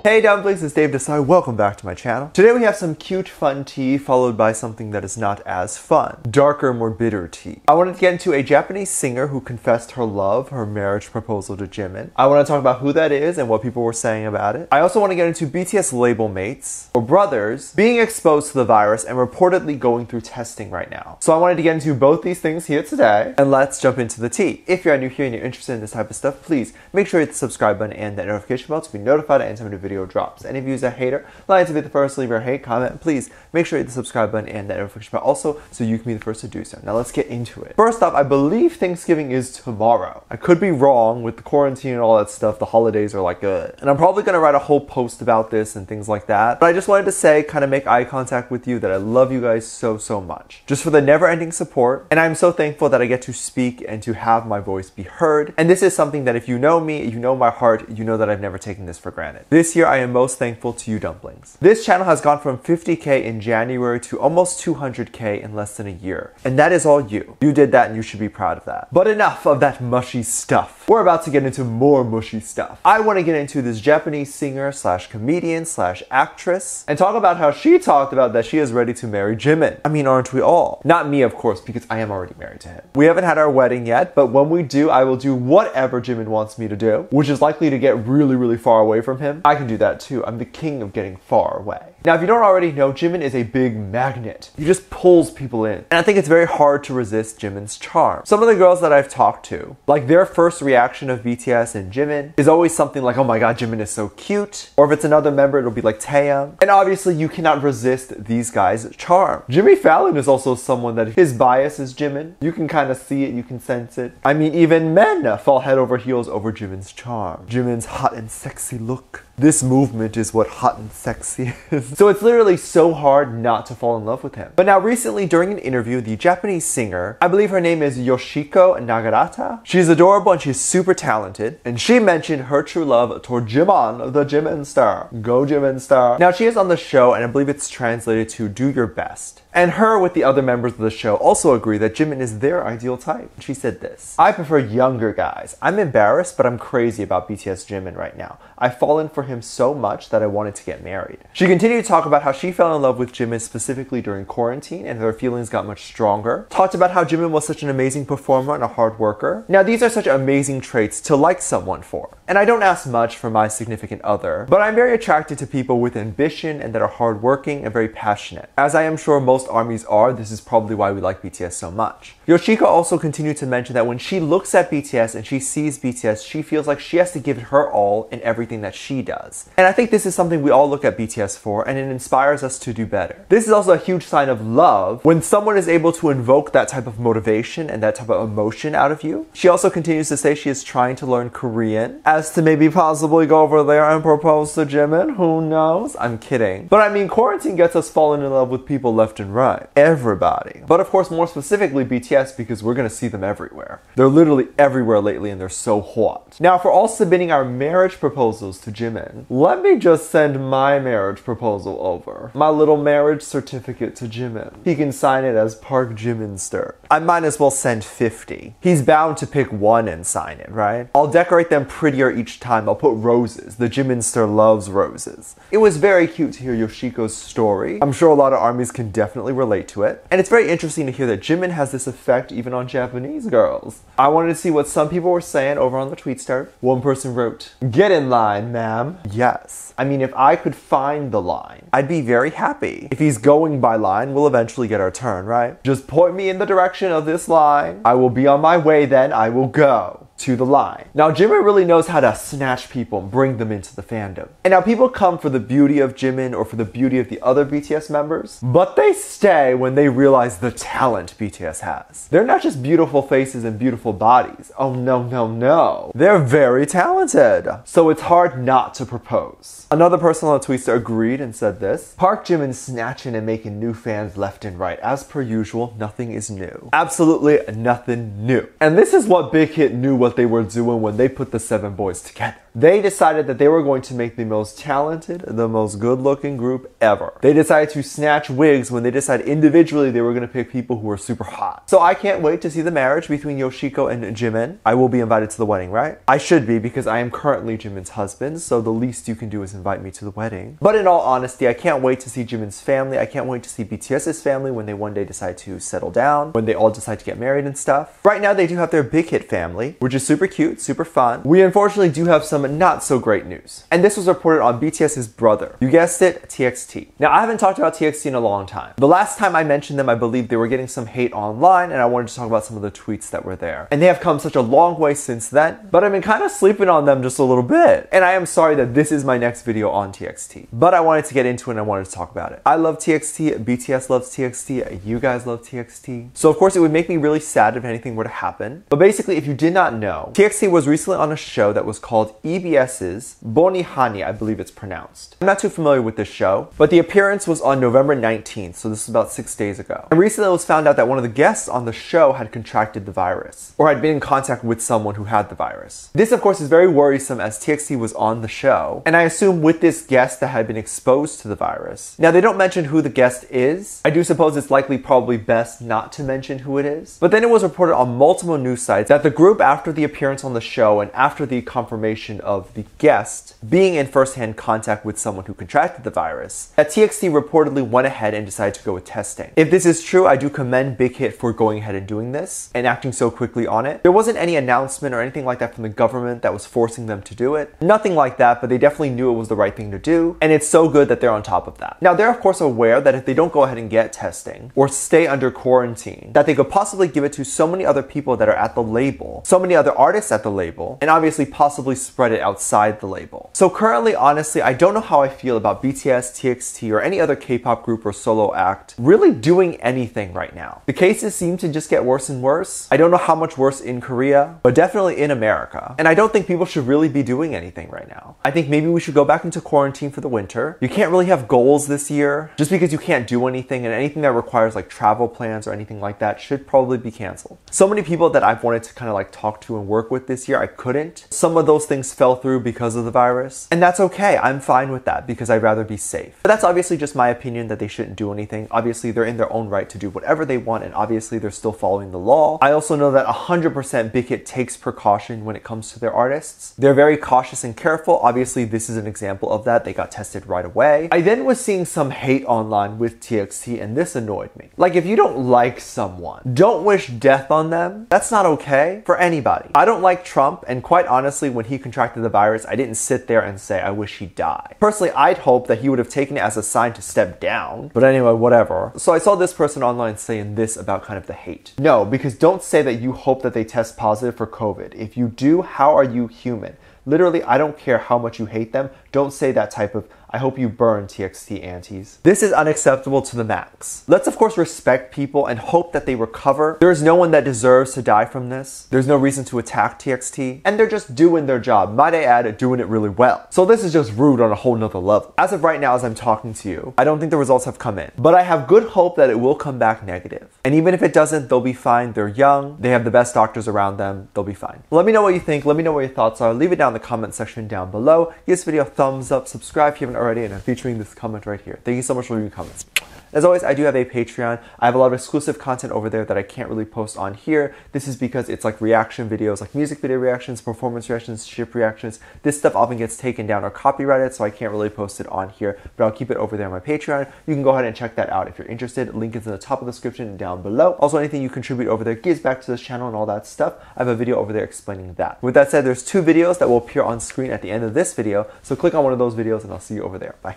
Hey dumplings, it's Dave Desai. Welcome back to my channel. Today we have some cute fun tea followed by something that is not as fun. Darker, more bitter tea. I wanted to get into a Japanese singer who confessed her love, her marriage proposal to Jimin. I want to talk about who that is and what people were saying about it. I also want to get into BTS label mates, or brothers, being exposed to the virus and reportedly going through testing right now. So I wanted to get into both these things here today, and let's jump into the tea. If you're new here and you're interested in this type of stuff, please make sure you hit the subscribe button and that notification bell to be notified anytime a new video drops. And if you're a hater, like to be the first to leave your hate comment, please make sure you hit the subscribe button and that notification bell also so you can be the first to do so. Now let's get into it. First off, I believe Thanksgiving is tomorrow. I could be wrong with the quarantine and all that stuff. The holidays are like good. And I'm probably going to write a whole post about this and things like that. But I just wanted to say, kind of make eye contact with you, that I love you guys so much. Just for the never-ending support. And I'm so thankful that I get to speak and to have my voice be heard. And this is something that if you know me, you know my heart, you know that I've never taken this for granted. This year, I am most thankful to you dumplings. This channel has gone from 50K in January to almost 200K in less than a year. And that is all you. You did that and you should be proud of that. But enough of that mushy stuff. We're about to get into more mushy stuff. I want to get into this Japanese singer slash comedian slash actress and talk about how she talked about that she is ready to marry Jimin. I mean, aren't we all? Not me, of course, because I am already married to him. We haven't had our wedding yet, but when we do, I will do whatever Jimin wants me to do, which is likely to get really far away from him. I can do that too. I'm the king of getting far away. Now, if you don't already know, Jimin is a big magnet. He just pulls people in. And I think it's very hard to resist Jimin's charm. Some of the girls that I've talked to, like their first reaction of BTS and Jimin is always something like, oh my god, Jimin is so cute. Or if it's another member, it'll be like Taeyang. And obviously, you cannot resist these guys' charm. Jimmy Fallon is also someone that his bias is Jimin. You can kind of see it, you can sense it. I mean, even men fall head over heels over Jimin's charm. Jimin's hot and sexy look. This movement is what hot and sexy is. So it's literally so hard not to fall in love with him. But now recently during an interview, the Japanese singer, I believe her name is Yoshiko Nagarata, she's adorable and she's super talented, and she mentioned her true love toward Jimin, the Jimin star. Go Jimin star. Now she is on the show and I believe it's translated to do your best. And her with the other members of the show also agree that Jimin is their ideal type. She said this: I prefer younger guys. I'm embarrassed, but I'm crazy about BTS Jimin right now. I've fallen for him so much that I wanted to get married. She continued to talk about how she fell in love with Jimin specifically during quarantine and their feelings got much stronger. Talked about how Jimin was such an amazing performer and a hard worker. Now these are such amazing traits to like someone for. And I don't ask much from my significant other, but I'm very attracted to people with ambition and that are hardworking and very passionate. As I am sure most armies are, this is probably why we like BTS so much. Yoshiko also continued to mention that when she looks at BTS and she sees BTS, she feels like she has to give it her all in everything that she does. And I think this is something we all look at BTS for, and it inspires us to do better. This is also a huge sign of love when someone is able to invoke that type of motivation and that type of emotion out of you. She also continues to say she is trying to learn Korean as to maybe possibly go over there and propose to Jimin. Who knows? I'm kidding. But I mean, quarantine gets us falling in love with people left and right. Everybody. But of course, more specifically BTS, because we're gonna see them everywhere. They're literally everywhere lately and they're so hot. Now, for all submitting our marriage proposals to Jimin, let me just send my marriage proposal over. My little marriage certificate to Jimin. He can sign it as Park Jiminster. I might as well send 50. He's bound to pick one and sign it, right? I'll decorate them prettier each time. I'll put roses. The Jiminster loves roses. It was very cute to hear Yoshiko's story. I'm sure a lot of armies can definitely relate to it. And it's very interesting to hear that Jimin has this effect even on Japanese girls. I wanted to see what some people were saying over on the tweet star. One person wrote, "Get in line, ma'am." Yes. I mean, if I could find the line, I'd be very happy. If he's going by line, we'll eventually get our turn, right? Just point me in the direction of this line. I will be on my way then. I will go to the line. Now, Jimin really knows how to snatch people and bring them into the fandom. And now people come for the beauty of Jimin or for the beauty of the other BTS members, but they stay when they realize the talent BTS has. They're not just beautiful faces and beautiful bodies. Oh no. They're very talented. So it's hard not to propose. Another person on the Twitter agreed and said this: Park Jimin snatching and making new fans left and right. As per usual, nothing is new. Absolutely nothing new. And this is what Big Hit knew was what they were doing when they put the 7 boys together. They decided that they were going to make the most talented, the most good-looking group ever. They decided to snatch wigs when they decided individually they were going to pick people who were super hot. So I can't wait to see the marriage between Yoshiko and Jimin. I will be invited to the wedding, right? I should be, because I am currently Jimin's husband, so the least you can do is invite me to the wedding. But in all honesty, I can't wait to see Jimin's family. I can't wait to see BTS's family when they one day decide to settle down, when they all decide to get married and stuff. Right now, they do have their Big Hit family, which is super cute, super fun. We unfortunately do have some not so great news. And this was reported on BTS's brother. You guessed it, TXT. Now, I haven't talked about TXT in a long time. The last time I mentioned them, I believe they were getting some hate online, and I wanted to talk about some of the tweets that were there. And they have come such a long way since then, but I've been kind of sleeping on them just a little bit. And I am sorry that this is my next video on TXT. But I wanted to get into it and I wanted to talk about it. I love TXT, BTS loves TXT, you guys love TXT. So of course it would make me really sad if anything were to happen. But basically, if you did not know, TXT was recently on a show that was called EBS's Bonihani, I believe it's pronounced. I'm not too familiar with this show, but the appearance was on November 19th, so this is about 6 days ago. And recently it was found out that one of the guests on the show had contracted the virus, or had been in contact with someone who had the virus. This of course is very worrisome, as TXT was on the show, and I assume with this guest that had been exposed to the virus. Now, they don't mention who the guest is. I do suppose it's likely probably best not to mention who it is. But then it was reported on multiple news sites that the group, after the appearance on the show and after the confirmation of the guest being in first-hand contact with someone who contracted the virus, that TXT reportedly went ahead and decided to go with testing. If this is true, I do commend Big Hit for going ahead and doing this and acting so quickly on it. There wasn't any announcement or anything like that from the government that was forcing them to do it. Nothing like that, but they definitely knew it was the right thing to do, and it's so good that they're on top of that. Now, they're of course aware that if they don't go ahead and get testing or stay under quarantine, that they could possibly give it to so many other people that are at the label, so many other artists at the label, and obviously possibly spread it outside the label. So currently, honestly, I don't know how I feel about BTS, TXT, or any other K-pop group or solo act really doing anything right now. The cases seem to just get worse and worse. I don't know how much worse in Korea, but definitely in America. And I don't think people should really be doing anything right now. I think maybe we should go back into quarantine for the winter. You can't really have goals this year just because you can't do anything, and anything that requires like travel plans or anything like that should probably be canceled. So many people that I've wanted to kind of like talk to and work with this year, I couldn't. Some of those things fell through because of the virus, and that's okay. I'm fine with that because I'd rather be safe. But that's obviously just my opinion that they shouldn't do anything. Obviously, they're in their own right to do whatever they want, and obviously they're still following the law. I also know that 100% Big Hit takes precaution when it comes to their artists. They're very cautious and careful. Obviously, this is an example of that. They got tested right away. I then was seeing some hate online with TXT, and this annoyed me. Like, if you don't like someone, don't wish death on them. That's not okay for anybody. I don't like Trump, and quite honestly, when he contracted the virus, I didn't sit there and say, I wish he died. Personally, I'd hope that he would have taken it as a sign to step down. But anyway, whatever. So I saw this person online saying this about kind of the hate. No, because don't say that you hope that they test positive for COVID. If you do, how are you human? Literally, I don't care how much you hate them. Don't say that type of, I hope you burn, TXT aunties. This is unacceptable to the max. Let's of course respect people and hope that they recover. There is no one that deserves to die from this. There's no reason to attack TXT, and they're just doing their job. Might I add, doing it really well. So this is just rude on a whole nother level. As of right now, as I'm talking to you, I don't think the results have come in, but I have good hope that it will come back negative. And even if it doesn't, they'll be fine. They're young. They have the best doctors around them. They'll be fine. Let me know what you think. Let me know what your thoughts are. Leave it down in the comment section down below. Give this video a thumbs up, subscribe if you haven't already, and I'm featuring this comment right here. Thank you so much for leaving comments. As always, I do have a Patreon. I have a lot of exclusive content over there that I can't really post on here. This is because it's like reaction videos, like music video reactions, performance reactions, ship reactions. This stuff often gets taken down or copyrighted, so I can't really post it on here, but I'll keep it over there on my Patreon. You can go ahead and check that out if you're interested. Link is in the top of the description and down below. Also, anything you contribute over there gives back to this channel and all that stuff. I have a video over there explaining that. With that said, there's 2 videos that will appear on screen at the end of this video, so click on one of those videos and I'll see you over there. Bye.